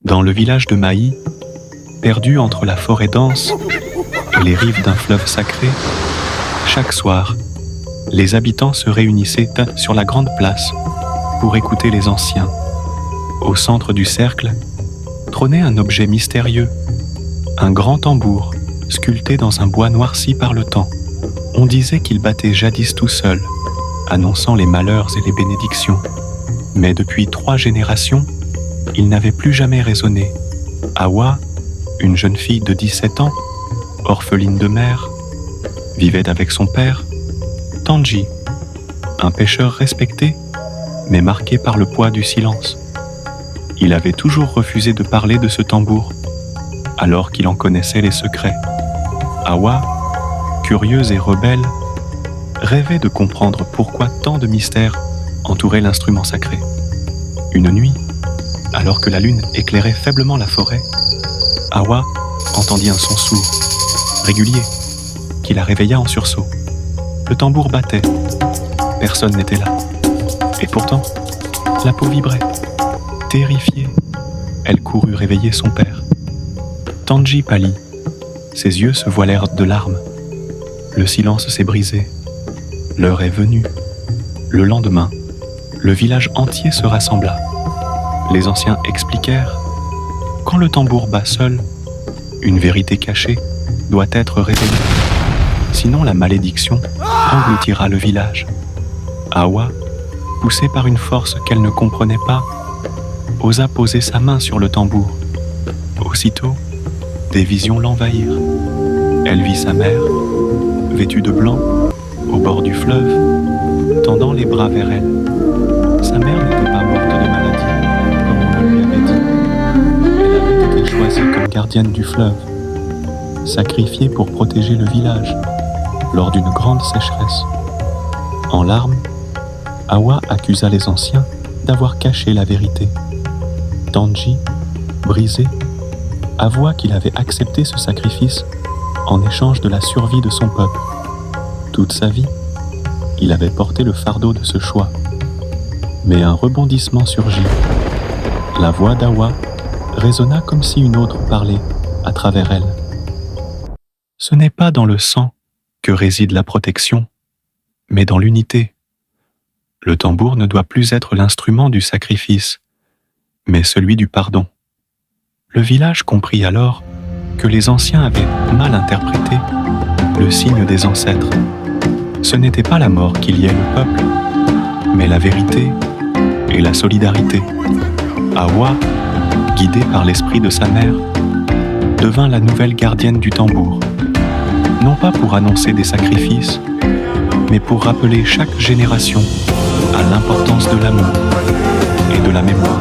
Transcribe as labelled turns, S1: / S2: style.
S1: Dans le village de Maï, perdu entre la forêt dense et les rives d'un fleuve sacré, chaque soir, les habitants se réunissaient sur la grande place pour écouter les anciens. Au centre du cercle, trônait un objet mystérieux, un grand tambour sculpté dans un bois noirci par le temps. On disait qu'il battait jadis tout seul, annonçant les malheurs et les bénédictions. Mais depuis 3 générations, il n'avait plus jamais résonné. Awa, une jeune fille de 17 ans, orpheline de mère, vivait avec son père. Tanji, un pêcheur respecté, mais marqué par le poids du silence. Il avait toujours refusé de parler de ce tambour, alors qu'il en connaissait les secrets. Awa, curieuse et rebelle, rêvait de comprendre pourquoi tant de mystères entouraient l'instrument sacré. Une nuit, alors que la lune éclairait faiblement la forêt, Awa entendit un son sourd, régulier, qui la réveilla en sursaut. Le tambour battait. Personne n'était là. Et pourtant, la peau vibrait. Terrifiée, elle courut réveiller son père. Tanji pâlit. Ses yeux se voilèrent de larmes. Le silence s'est brisé. L'heure est venue. Le lendemain, le village entier se rassembla. Les anciens expliquèrent: quand le tambour bat seul, une vérité cachée doit être révélée. Sinon la malédiction engloutira le village. Awa, poussée par une force qu'elle ne comprenait pas, osa poser sa main sur le tambour. Aussitôt, des visions l'envahirent. Elle vit sa mère, vêtue de blanc, au bord du fleuve, tendant les bras vers elle. Sa mère n'était pas morte de maladie, comme on le lui avait dit. Elle avait été choisie comme gardienne du fleuve, sacrifiée pour protéger le village lors d'une grande sécheresse. En larmes, Awa accusa les anciens d'avoir caché la vérité. Tanji, brisé, avoua qu'il avait accepté ce sacrifice en échange de la survie de son peuple. Toute sa vie, il avait porté le fardeau de ce choix. Mais un rebondissement surgit. La voix d'Awa résonna comme si une autre parlait à travers elle. Ce n'est pas dans le sang que réside la protection, mais dans l'unité. Le tambour ne doit plus être l'instrument du sacrifice, mais celui du pardon. Le village comprit alors que les anciens avaient mal interprété le signe des ancêtres. Ce n'était pas la mort qui liait le peuple, mais la vérité et la solidarité. Awa, guidée par l'esprit de sa mère, devint la nouvelle gardienne du tambour, non pas pour annoncer des sacrifices, mais pour rappeler chaque génération à l'importance de l'amour et de la mémoire.